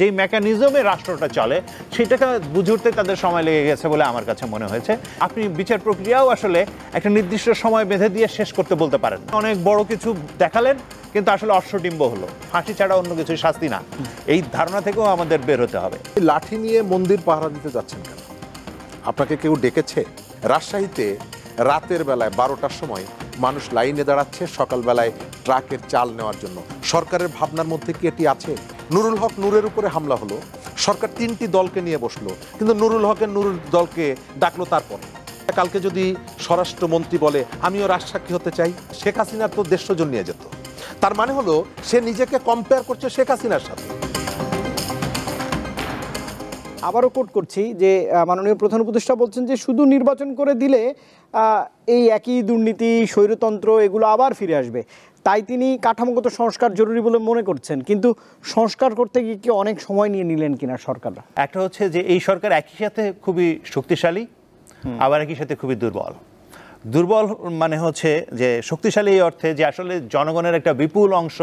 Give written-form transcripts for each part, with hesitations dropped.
যে মেকানিজমে রাষ্ট্রটা চলে সেটাকে বুঝে উঠতে তাদের সময় লেগে গেছে বলে আমার কাছে মনে হয়েছে। আপনি বিচার প্রক্রিয়াও আসলে একটা নির্দিষ্ট সময় বেঁধে দিয়ে শেষ করতে বলতে পারেন। অনেক বড় কিছু দেখালেন কিন্তু আসলে অশ্বডিম্ব হলো, ফাঁসি ছাড়া অন্য কিছু শাস্তি না। এই ধারণা থেকেও আমাদের বের হতে হবে। লাঠি নিয়ে মন্দির পাহারা দিতে যাচ্ছেন কেন? আপনাকে কেউ ডেকেছে? রাজশাহীতে রাতের বেলায় 12টার সময় মানুষ লাইনে দাঁড়াচ্ছে সকালবেলায় ট্রাকের চাল নেওয়ার জন্য। সরকারের ভাবনার মধ্যে কি এটি আছে? নুরুল হক নূরের উপরে হামলা হলো, সরকার 3টি দলকে নিয়ে বসলো, কিন্তু নুরুল হকের নুরুল দলকে ডাকলো তারপর। কালকে যদি স্বরাষ্ট্রমন্ত্রী বলে আমিও রাজসাক্ষী হতে চাই, শেখ হাসিনার তো 150 জন নিয়ে যেত। তার মানে হলো সে নিজেকে কম্পেয়ার করছে শেখ হাসিনার সাথে। আবারও কোট করছি যে মাননীয় প্রধান উপদেষ্টা বলছেন যে শুধু নির্বাচন করে দিলে এই একই দুর্নীতি, স্বৈরতন্ত্র এগুলো আবার ফিরে আসবে, তাই তিনি কাঠামোগত সংস্কার জরুরি বলে মনে করছেন। কিন্তু সংস্কার করতে গিয়ে কি অনেক সময় নিয়ে নিলেন কিনা সরকাররা? একটা হচ্ছে যে এই সরকার একই সাথে খুবই শক্তিশালী, আবার একই সাথে খুবই দুর্বল। দুর্বল মানে হচ্ছে যে শক্তিশালী এই অর্থে যে আসলে জনগণের একটা বিপুল অংশ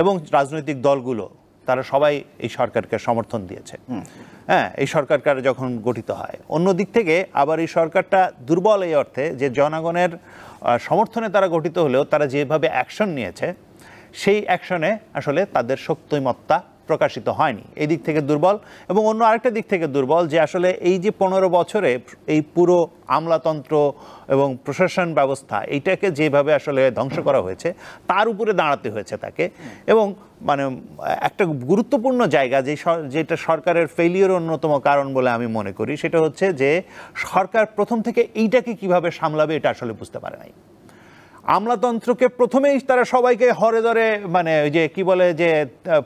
এবং রাজনৈতিক দলগুলো তারা সবাই এই সরকারকে সমর্থন দিয়েছে। হ্যাঁ, এই সরকার যখন গঠিত হয়। অন্য দিক থেকে আবার এই সরকারটা দুর্বল এই অর্থে যে জনগণের সমর্থনে তারা গঠিত হলেও তারা যেভাবে অ্যাকশন নিয়েছে সেই অ্যাকশনে আসলে তাদের শক্তিমত্তা প্রকাশিত হয়নি। এই দিক থেকে দুর্বল। এবং অন্য আরেকটা দিক থেকে দুর্বল যে আসলে এই যে 15 বছরে এই পুরো আমলাতন্ত্র এবং প্রশাসন ব্যবস্থা এইটাকে যেভাবে আসলে ধ্বংস করা হয়েছে তার উপরে দাঁড়াতে হয়েছে তাকে। এবং মানে একটা গুরুত্বপূর্ণ জায়গা যেটা সরকারের ফেলিওর অন্যতম কারণ বলে আমি মনে করি, সেটা হচ্ছে যে সরকার প্রথম থেকে এইটাকে কিভাবে সামলাবে এটা আসলে বুঝতে পারে নাই। আমলাতন্ত্রকে প্রথমেই তারা সবাইকে হরে ধরে মানে ওই যে কি বলে যে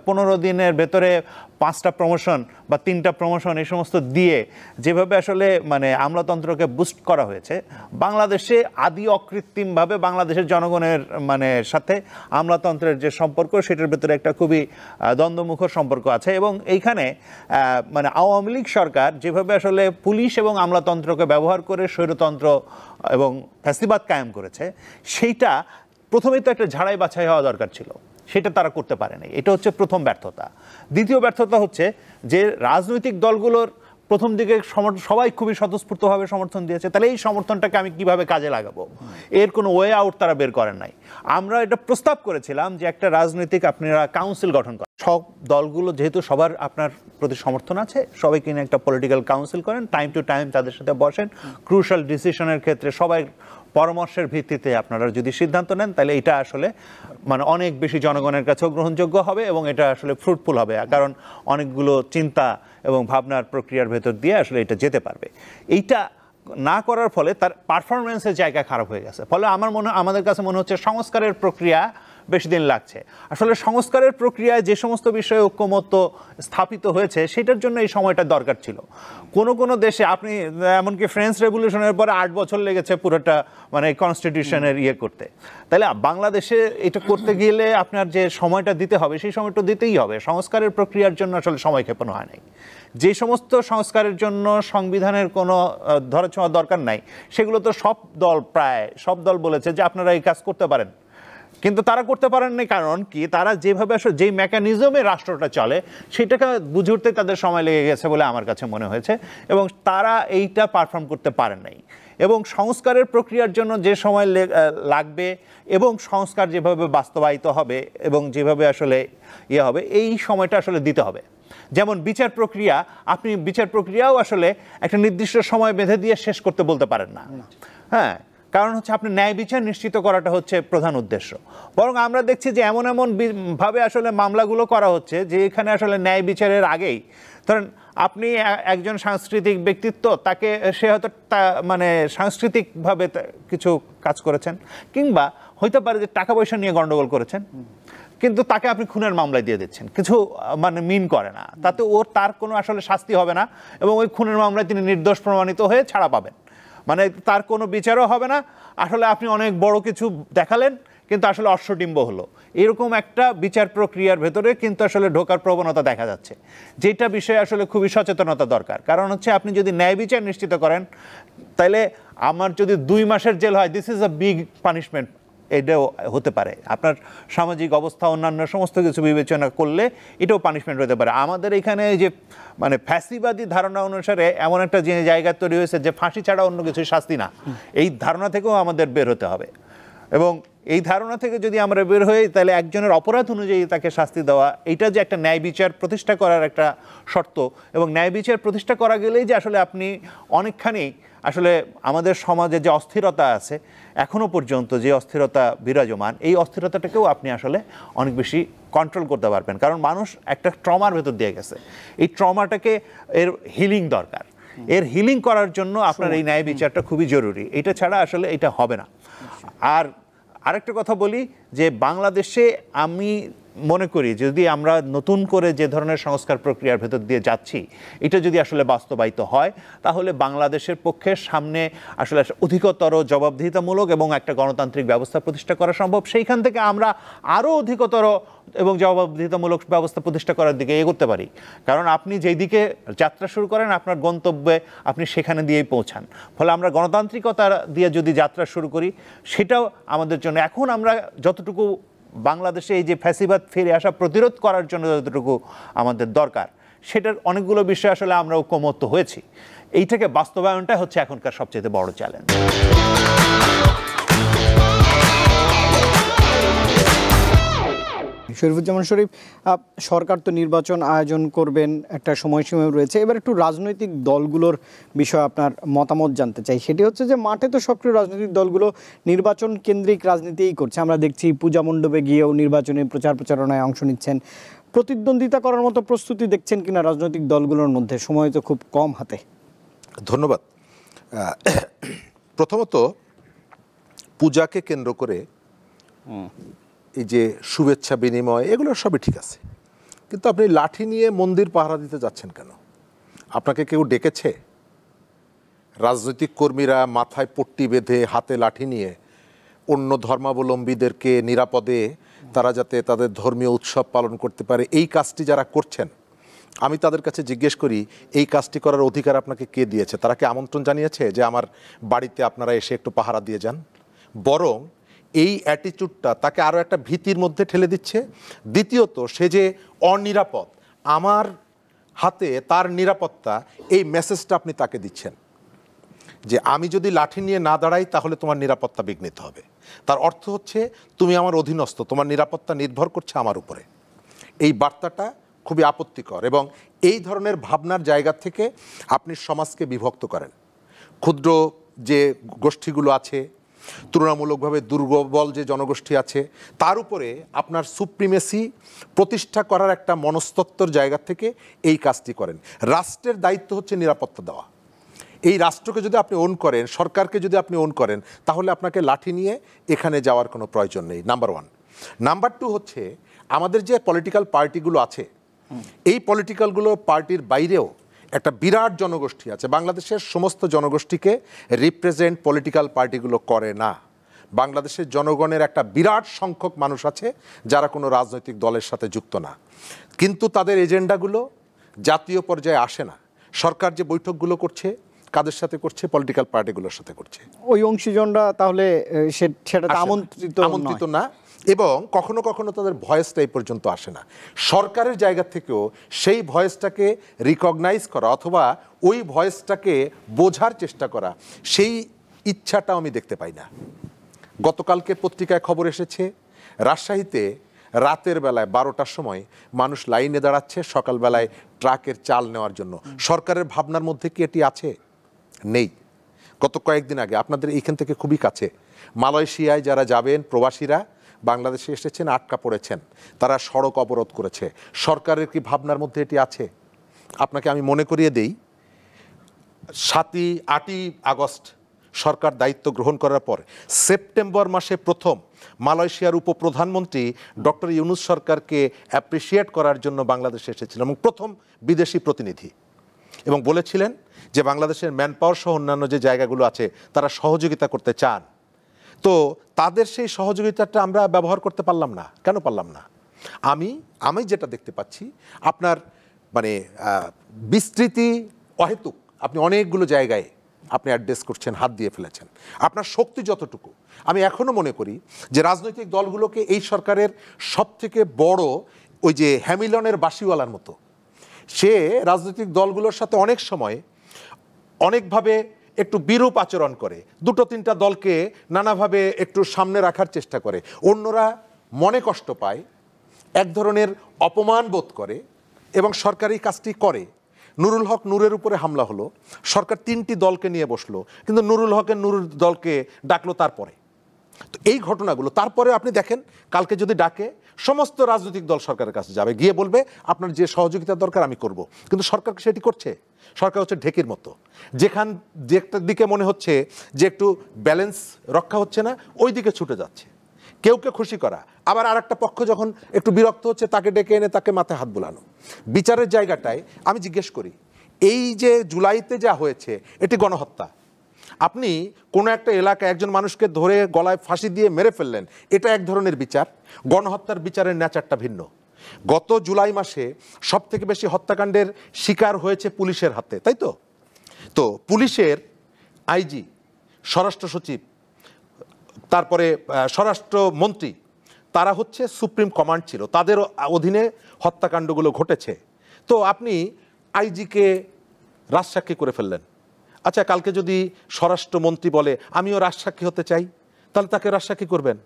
15 দিনের ভেতরে 5টা প্রমোশন বা 3টা প্রমোশন এই সমস্ত দিয়ে যেভাবে আসলে মানে আমলাতন্ত্রকে বুস্ট করা হয়েছে, বাংলাদেশে আদি অকৃত্রিমভাবে বাংলাদেশের জনগণের মানে সাথে আমলাতন্ত্রের যে সম্পর্ক সেটার ভেতরে একটা খুবই দ্বন্দ্বমুখর সম্পর্ক আছে। এবং এইখানে মানে আওয়ামী লীগ সরকার যেভাবে আসলে পুলিশ এবং আমলাতন্ত্রকে ব্যবহার করে স্বৈরতন্ত্র এবং ফ্যাসিবাদ কায়েম করেছে, সেইটা প্রথমেই তো একটা ঝাড়াই বাছাই হওয়া দরকার ছিল, সেটা তারা করতে পারেনি। এটা হচ্ছে প্রথম ব্যর্থতা। দ্বিতীয় ব্যর্থতা হচ্ছে যে রাজনৈতিক দলগুলোর প্রথম দিকে সবাই খুবই স্বতঃস্ফূর্তভাবে সমর্থন দিয়েছে, তাহলে এই সমর্থনটাকে আমি কিভাবে কাজে লাগাবো, এর কোনো ওয়ে আউট তারা বের করেন নাই। আমরা এটা প্রস্তাব করেছিলাম যে একটা রাজনৈতিক আপনারা কাউন্সিল গঠন করেন, সব দলগুলো যেহেতু সবার আপনার প্রতি সমর্থন আছে, সবাইকে নিয়ে একটা পলিটিক্যাল কাউন্সিল করেন, টাইম টু টাইম তাদের সাথে বসেন, ক্রুশাল ডিসিশনের ক্ষেত্রে সবাই পরামর্শের ভিত্তিতে আপনারা যদি সিদ্ধান্ত নেন তাহলে এটা আসলে মানে অনেক বেশি জনগণের কাছেও গ্রহণযোগ্য হবে এবং এটা আসলে ফ্রুটফুল হবে, কারণ অনেকগুলো চিন্তা এবং ভাবনার প্রক্রিয়ার ভেতর দিয়ে আসলে এটা যেতে পারবে। এইটা না করার ফলে তার পারফরমেন্সের জায়গা খারাপ হয়ে গেছে। ফলে আমাদের কাছে মনে হচ্ছে সংস্কারের প্রক্রিয়া বেশি দিন লাগছে। আসলে সংস্কারের প্রক্রিয়ায় যে সমস্ত বিষয়ে ঐক্যমত্য স্থাপিত হয়েছে সেটার জন্য এই সময়টা দরকার ছিল। কোনো দেশে আপনি এমনকি ফ্রেঞ্চ রেভলিউশনের পরে 8 বছর লেগেছে পুরোটা মানে কনস্টিটিউশনের ইয়ে করতে, তাহলে বাংলাদেশে এটা করতে গেলে আপনার যে সময়টা দিতে হবে সেই সময়টা দিতেই হবে। সংস্কারের প্রক্রিয়ার জন্য আসলে সময় ক্ষেপণ হয় নাই। যে সমস্ত সংস্কারের জন্য সংবিধানের কোনো ধরাছোঁয়া দরকার নাই সেগুলো তো প্রায় সব দল বলেছে যে আপনারা এই কাজ করতে পারেন, কিন্তু তারা করতে পারেননি। কারণ কি, তারা যেভাবে আসলে যেই মেকানিজমে রাষ্ট্রটা চলে সেটাকে বুঝে উঠতে তাদের সময় লেগে গেছে বলে আমার কাছে মনে হয়েছে, এবং তারা এইটা পারফর্ম করতে পারেন নাই। এবং সংস্কারের প্রক্রিয়ার জন্য যে সময় লাগবে এবং সংস্কার যেভাবে বাস্তবায়িত হবে এবং যেভাবে আসলে ইয়ে হবে, এই সময়টা আসলে দিতে হবে। যেমন বিচার প্রক্রিয়া, আপনি বিচার প্রক্রিয়াও আসলে একটা নির্দিষ্ট সময় বেঁধে দিয়ে শেষ করতে বলতে পারেন না। হ্যাঁ, কারণ হচ্ছে আপনি ন্যায় বিচার নিশ্চিত করাটা হচ্ছে প্রধান উদ্দেশ্য। বরং আমরা দেখছি যে এমন ভাবে আসলে মামলাগুলো করা হচ্ছে যে এখানে আসলে ন্যায় বিচারের আগেই ধরেন আপনি একজন সাংস্কৃতিক ব্যক্তিত্ব, তাকে সে হয়তো মানে সাংস্কৃতিকভাবে কিছু কাজ করেছেন, কিংবা হইতে পারে যে টাকা পয়সা নিয়ে গন্ডগোল করেছেন, কিন্তু তাকে আপনি খুনের মামলায় দিয়ে দিচ্ছেন, কিছু মানে মিন করে না, তাতে তার কোনো আসলে শাস্তি হবে না এবং ওই খুনের মামলায় তিনি নির্দোষ প্রমাণিত হয়ে ছাড়া পাবেন, মানে তার কোনো বিচারও হবে না। আসলে আপনি অনেক বড় কিছু দেখালেন কিন্তু আসলে অশ্বডিম্ব হলো, এরকম একটা বিচার প্রক্রিয়ার ভেতরে কিন্তু আসলে ঢোকার প্রবণতা দেখা যাচ্ছে, যেটা বিষয়ে আসলে খুবই সচেতনতা দরকার। কারণ হচ্ছে আপনি যদি ন্যায় বিচার নিশ্চিত করেন, তাহলে আমার যদি 2 মাসের জেল হয়, this is a big punishment এটাও হতে পারে। আপনার সামাজিক অবস্থা অন্যান্য সমস্ত কিছু বিবেচনা করলে এটাও পানিশমেন্ট হতে পারে। আমাদের এখানে যে মানে ফ্যাসিবাদী ধারণা অনুসারে এমন একটা যে জায়গা তৈরি হয়েছে যে ফাঁসি ছাড়া অন্য কিছু শাস্তি না, এই ধারণা থেকেও আমাদের বের হতে হবে। এবং এই ধারণা থেকে যদি আমরা বের হই তাহলে একজনের অপরাধ অনুযায়ী তাকে শাস্তি দেওয়া, এটা যে একটা ন্যায় বিচার প্রতিষ্ঠা করার একটা শর্ত, এবং ন্যায় বিচার প্রতিষ্ঠা করা গেলেই যে আসলে আপনি অনেকখানি আসলে আমাদের সমাজে যে অস্থিরতা আছে এখনো পর্যন্ত, যে অস্থিরতা বিরাজমান, এই অস্থিরতাটাকেও আপনি আসলে অনেক বেশি কন্ট্রোল করতে পারবেন। কারণ মানুষ একটা ট্রমার ভেতর দিয়ে গেছে, এই ট্রমাটাকে এর হিলিং দরকার। এর হিলিং করার জন্য আপনার এই ন্যায় বিচারটা খুবই জরুরি, এটা ছাড়া আসলে এটা হবে না। আর আরেকটা কথা বলি যে বাংলাদেশে আমি মনে করি যদি আমরা নতুন করে যে ধরনের সংস্কার প্রক্রিয়ার ভেতর দিয়ে যাচ্ছি এটা যদি আসলে বাস্তবায়িত হয় তাহলে বাংলাদেশের পক্ষে সামনে আসলে অধিকতর জবাবদিহিতামূলক এবং একটা গণতান্ত্রিক ব্যবস্থা প্রতিষ্ঠা করা সম্ভব। সেইখান থেকে আমরা আরও অধিকতর এবং জবাবদিহিতামূলক ব্যবস্থা প্রতিষ্ঠা করার দিকে এগোতে পারি। কারণ আপনি যেই দিকে যাত্রা শুরু করেন আপনার গন্তব্যে আপনি সেখানে দিয়েই পৌঁছান। ফলে আমরা গণতান্ত্রিকতা দিয়ে যদি যাত্রা শুরু করি সেটাও আমাদের জন্য, এখন আমরা যতটুকু বাংলাদেশে এই যে ফ্যাসিবাদ ফিরে আসা প্রতিরোধ করার জন্য যতটুকু আমাদের দরকার সেটার অনেকগুলো বিষয় আসলে আমরা ঐকমত্য হয়েছি। এইটাকে বাস্তবায়নটা হচ্ছে এখনকার সবচেয়ে বড় চ্যালেঞ্জ। শরীফুজ্জামান শরীফ, সরকার তো নির্বাচন আয়োজন করবেন, একটা সময়সীমা রয়েছে। এবার একটু রাজনৈতিক দলগুলোর বিষয়ে আপনার মতামত জানতে চাই। সেটি হচ্ছে যে মাঠে তো সক্রিয় রাজনৈতিক দলগুলো নির্বাচন কেন্দ্রিক রাজনীতিই করছে, আমরা দেখছি পূজা মণ্ডপে গিয়েও নির্বাচনী প্রচারণায় অংশ নিচ্ছেন। প্রতিদ্বন্দ্বিতা করার মতো প্রস্তুতি দেখছেন কিনা রাজনৈতিক দলগুলোর মধ্যে? সময় তো খুব কম হাতে। ধন্যবাদ। প্রথমত পূজাকে কেন্দ্র করে এই যে শুভেচ্ছা বিনিময় এগুলো সবই ঠিক আছে, কিন্তু আপনি লাঠি নিয়ে মন্দির পাহারা দিতে যাচ্ছেন কেন? আপনাকে কেউ ডেকেছে? রাজনৈতিক কর্মীরা মাথায় পট্টি বেঁধে হাতে লাঠি নিয়ে অন্য ধর্মাবলম্বীদেরকে নিরাপদে তারা যাতে তাদের ধর্মীয় উৎসব পালন করতে পারে এই কাজটি যারা করছেন, আমি তাদের কাছে জিজ্ঞেস করি এই কাজটি করার অধিকার আপনাকে কে দিয়েছে? তারা কি আমন্ত্রণ জানিয়েছে যে আমার বাড়িতে আপনারা এসে একটু পাহারা দিয়ে যান? বরং এই অ্যাটিটিউডটা তাকে আরও একটা ভীতির মধ্যে ঠেলে দিচ্ছে। দ্বিতীয়ত সে যে অনিরাপদ, আমার হাতে তার নিরাপত্তা, এই মেসেজটা আপনি তাকে দিচ্ছেন যে আমি যদি লাঠি নিয়ে না দাঁড়াই তাহলে তোমার নিরাপত্তা বিঘ্নিত হবে। তার অর্থ হচ্ছে তুমি আমার অধীনস্থ, তোমার নিরাপত্তা নির্ভর করছে আমার উপরে। এই বার্তাটা খুবই আপত্তিকর এবং এই ধরনের ভাবনার জায়গা থেকে আপনি সমাজকে বিভক্ত করেন। ক্ষুদ্র যে গোষ্ঠীগুলো আছে, তুলনামূলকভাবে দুর্বল যে জনগোষ্ঠী আছে, তার উপরে আপনার সুপ্রিমেসি প্রতিষ্ঠা করার একটা মনস্তত্ত্বর জায়গা থেকে এই কাজটি করেন। রাষ্ট্রের দায়িত্ব হচ্ছে নিরাপত্তা দেওয়া। এই রাষ্ট্রকে যদি আপনি ওন করেন, সরকারকে যদি আপনি ওন করেন, তাহলে আপনাকে লাঠি নিয়ে এখানে যাওয়ার কোনো প্রয়োজন নেই, নাম্বার ওয়ান। নাম্বার টু হচ্ছে আমাদের যে পলিটিক্যাল পার্টিগুলো আছে, এই পলিটিক্যালগুলো পার্টির বাইরেও একটা বিরাট জনগোষ্ঠী আছে। বাংলাদেশের সমস্ত জনগোষ্ঠীকে রিপ্রেজেন্ট পলিটিক্যাল পার্টিগুলো করে না। বাংলাদেশের জনগণের একটা বিরাট সংখ্যক মানুষ আছে যারা কোনো রাজনৈতিক দলের সাথে যুক্ত না, কিন্তু তাদের এজেন্ডাগুলো জাতীয় পর্যায়ে আসে না। সরকার যে বৈঠকগুলো করছে কাদের সাথে করছে? পলিটিক্যাল পার্টিগুলোর সাথে করছে। ওই অংশীজনরা তাহলে সেটা আমন্ত্রিত না, এবং কখনো কখনো তাদের ভয়েসটা এই পর্যন্ত আসে না। সরকারের জায়গা থেকেও সেই ভয়েসটাকে রিকগনাইজ করা অথবা ওই ভয়েসটাকে বোঝার চেষ্টা করা, সেই ইচ্ছাটাও আমি দেখতে পাই না। গতকালকে পত্রিকায় খবর এসেছে রাজশাহীতে রাতের বেলায় 12টার সময় মানুষ লাইনে দাঁড়াচ্ছে সকালবেলায় ট্রাকের চাল নেওয়ার জন্য। সরকারের ভাবনার মধ্যে কি এটি আছে? নেই। গত কয়েকদিন আগে আপনাদের এইখান থেকে খুবই কাছে মালয়েশিয়ায় যারা যাবেন প্রবাসীরা বাংলাদেশে এসেছেন, আটকা পড়েছেন, তারা সড়ক অবরোধ করেছে। সরকারের কি ভাবনার মধ্যে এটি আছে? আপনাকে আমি মনে করিয়ে দেই, 8ই আগস্ট সরকার দায়িত্ব গ্রহণ করার পর সেপ্টেম্বর মাসে প্রথম মালয়েশিয়ার উপপ্রধানমন্ত্রী ডক্টর ইউনুস সরকারকে অ্যাপ্রিসিয়েট করার জন্য বাংলাদেশে এসেছিলেন এবং প্রথম বিদেশি প্রতিনিধি, এবং বলেছিলেন যে বাংলাদেশের ম্যান পাওয়ার সহ অন্যান্য যে জায়গাগুলো আছে তারা সহযোগিতা করতে চান। তো তাদের সেই সহযোগিতাটা আমরা ব্যবহার করতে পারলাম না। কেন পারলাম না? আমি যেটা দেখতে পাচ্ছি আপনার মানে বিস্তৃতি অহেতুক। আপনি অনেকগুলো জায়গায় আপনি অ্যাড্রেস করছেন, হাত দিয়ে ফেলেছেন। আপনার শক্তি যতটুকু, আমি এখনো মনে করি যে রাজনৈতিক দলগুলোকে এই সরকারের সবথেকে বড় ওই যে হ্যামিলনের বাঁশিওয়ালার মতো, সে রাজনৈতিক দলগুলোর সাথে অনেক সময় অনেকভাবে একটু বিরূপ আচরণ করে, দুটো তিনটা দলকে নানাভাবে একটু সামনে রাখার চেষ্টা করে, অন্যরা মনে কষ্ট পায়, এক ধরনের অপমান বোধ করে এবং সরকারি কাজটি করে। নুরুল হক নূরের উপরে হামলা হলো, সরকার 3টি দলকে নিয়ে বসলো, কিন্তু নুরুল হকের নুরুল দলকে ডাকলো তারপরে। তো এই ঘটনাগুলো, তারপরে আপনি দেখেন কালকে যদি ডাকে সমস্ত রাজনৈতিক দল সরকারের কাছে যাবে, গিয়ে বলবে আপনার যে সহযোগিতার দরকার আমি করব, কিন্তু সরকার সেটি করছে? সরকার হচ্ছে ঢেকির মতো, যে একটা দিকে মনে হচ্ছে যে একটু ব্যালেন্স রক্ষা হচ্ছে না, ওই দিকে ছুটে যাচ্ছে কেউকে খুশি করা, আবার আর একটা পক্ষ যখন একটু বিরক্ত হচ্ছে তাকে ডেকে এনে তাকে মাথায় হাত বোলানো। বিচারের জায়গাটায় আমি জিজ্ঞেস করি, এই যে জুলাইতে যা হয়েছে এটি গণহত্যা। আপনি কোনো একটা এলাকায় একজন মানুষকে ধরে গলায় ফাঁসি দিয়ে মেরে ফেললেন, এটা এক ধরনের বিচার, গণহত্যার বিচারের ন্যাচারটা ভিন্ন। গত জুলাই মাসে সব থেকে বেশি হত্যাকাণ্ডের শিকার হয়েছে পুলিশের হাতে, তাই তো? তো পুলিশের আইজি, স্বরাষ্ট্র সচিব, তারপরে স্বরাষ্ট্রমন্ত্রী, তারা হচ্ছে সুপ্রিম কমান্ড ছিল, তাদের অধীনে হত্যাকাণ্ডগুলো ঘটেছে। তো আপনি আইজিকে রাজসাক্ষী করে ফেললেন। আচ্ছা, কালকে যদি স্বরাষ্ট্রমন্ত্রী বলে আমিও রাজসাক্ষী হতে চাই, তাহলে তাকে রাজসাক্ষী করবেন।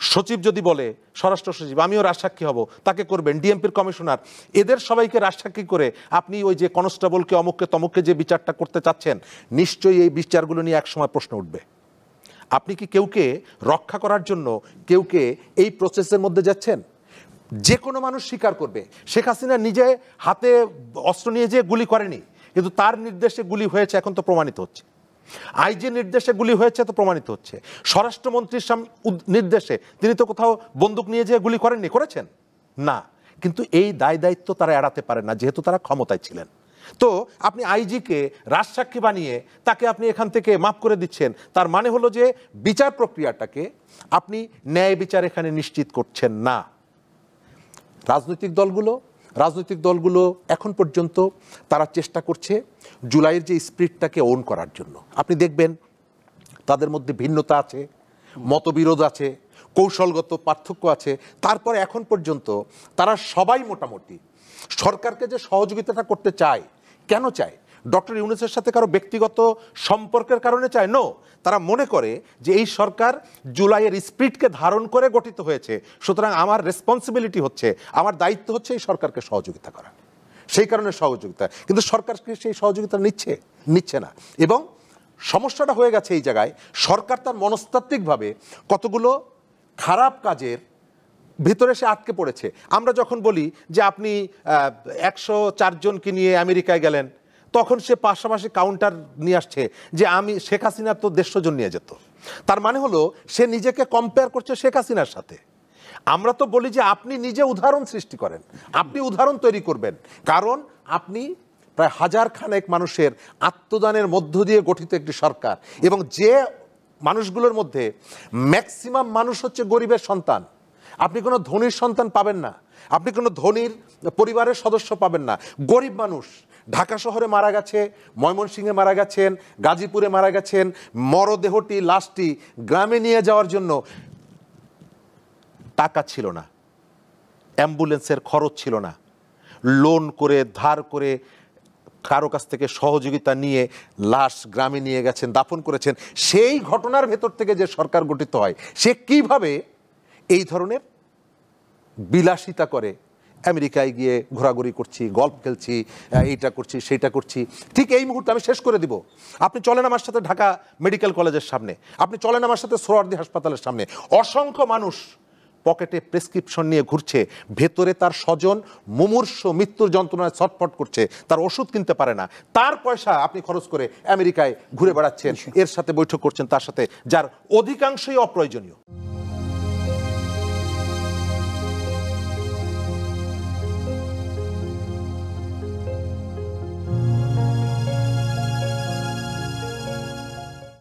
সচিব যদি বলে, স্বরাষ্ট্র সচিব আমিও রাজসাক্ষী হব, তাকে করবেন। ডিএমপির কমিশনার, এদের সবাইকে রাজসাক্ষী করে আপনি ওই যে কনস্টেবলকে অমুককে তমুককে যে বিচারটা করতে চাচ্ছেন, নিশ্চয়ই এই বিচারগুলো নিয়ে একসময় প্রশ্ন উঠবে। আপনি কি কেউকে রক্ষা করার জন্য কেউকে এই প্রসেসের মধ্যে যাচ্ছেন? যে কোনো মানুষ স্বীকার করবে শেখ হাসিনা নিজে হাতে অস্ত্র নিয়ে যেয়ে গুলি করেনি, কিন্তু তার নির্দেশে গুলি হয়েছে, এখন তো প্রমাণিত হচ্ছে। আইজি নির্দেশে গুলি হয়েছে, তো প্রমাণিত হচ্ছে। স্বরাষ্ট্রমন্ত্রীর নির্দেশে তিনি তো কোথাও বন্দুক নিয়ে যেয়ে গুলি করেননি, করেছেন না, কিন্তু এই দায় দায়িত্ব তারা এড়াতে পারেন না, যেহেতু তারা ক্ষমতায় ছিলেন। তো আপনি আইজিকে রাজসাক্ষী বানিয়ে তাকে আপনি এখান থেকে মাফ করে দিচ্ছেন, তার মানে হলো যে বিচার প্রক্রিয়াটাকে আপনি ন্যায় বিচার এখানে নিশ্চিত করছেন না। রাজনৈতিক দলগুলো এখন পর্যন্ত তারা চেষ্টা করছে জুলাইয়ের যে স্পিরিটটাকে ওন করার জন্য। আপনি দেখবেন তাদের মধ্যে ভিন্নতা আছে, মতবিরোধ আছে, কৌশলগত পার্থক্য আছে, তারপরে এখন পর্যন্ত তারা সবাই মোটামুটি সরকারকে যে সহযোগিতাটা করতে চায়। কেন চায়? ডক্টর ইউনূসের সাথে কারো ব্যক্তিগত সম্পর্কের কারণে চায়? নো, তারা মনে করে যে এই সরকার জুলাইয়ের স্পিরিটকে ধারণ করে গঠিত হয়েছে, সুতরাং আমার রেসপন্সিবিলিটি হচ্ছে, আমার দায়িত্ব হচ্ছে এই সরকারকে সহযোগিতা করা। সেই কারণে সহযোগিতা, কিন্তু সরকার কি সেই সহযোগিতা নিচ্ছে না। এবং সমস্যাটা হয়ে গেছে এই জায়গায়, সরকার তার মনস্তাত্ত্বিকভাবে কতগুলো খারাপ কাজের ভিতরে সে আটকে পড়েছে। আমরা যখন বলি যে আপনি 104 জনকে নিয়ে আমেরিকায় গেলেন, তখন সে পাশাপাশি কাউন্টার নিয়ে আসছে যে আমি শেখ হাসিনার তো 150 জন নিয়ে যেত। তার মানে হলো সে নিজেকে কম্পেয়ার করছে শেখ হাসিনার সাথে। আমরা তো বলি যে আপনি নিজে উদাহরণ সৃষ্টি করেন, আপনি উদাহরণ তৈরি করবেন, কারণ আপনি প্রায় 1000 খানেক মানুষের আত্মদানের মধ্য দিয়ে গঠিত একটি সরকার, এবং যে মানুষগুলোর মধ্যে ম্যাক্সিমাম মানুষ হচ্ছে গরিবের সন্তান। আপনি কোনো ধনীর সন্তান পাবেন না, আপনি কোনো ধনীর পরিবারের সদস্য পাবেন না। গরিব মানুষ ঢাকা শহরে মারা গেছে, ময়মনসিংহে মারা গেছেন, গাজীপুরে মারা গেছেন, মরদেহটি লাশটি গ্রামে নিয়ে যাওয়ার জন্য টাকা ছিল না, অ্যাম্বুলেন্সের খরচ ছিল না, লোন করে ধার করে কারো কাছ থেকে সহযোগিতা নিয়ে লাশ গ্রামে নিয়ে গেছেন, দাফন করেছেন। সেই ঘটনার ভেতর থেকে যে সরকার গঠিত হয়, সে কিভাবে এই ধরনের বিলাসিতা করে, আমেরিকায় গিয়ে ঘোরাঘুরি করছি, গল্ফ খেলছি, এইটা করছি সেইটা করছি। ঠিক এই মুহূর্তে আমি শেষ করে দিব, আপনি চলেন আমার সাথে ঢাকা মেডিকেল কলেজের সামনে, আপনি চলেন আমার সাথে সোহরাওয়ার্দী হাসপাতালের সামনে, অসংখ্য মানুষ পকেটে প্রেসক্রিপশন নিয়ে ঘুরছে, ভেতরে তার স্বজন মুমূর্ষ মৃত্যুর যন্ত্রণায় ছটফট করছে, তার ওষুধ কিনতে পারে না, তার পয়সা আপনি খরচ করে আমেরিকায় ঘুরে বেড়াচ্ছেন, এর সাথে বৈঠক করছেন, তার সাথে, যার অধিকাংশই অপ্রয়োজনীয়।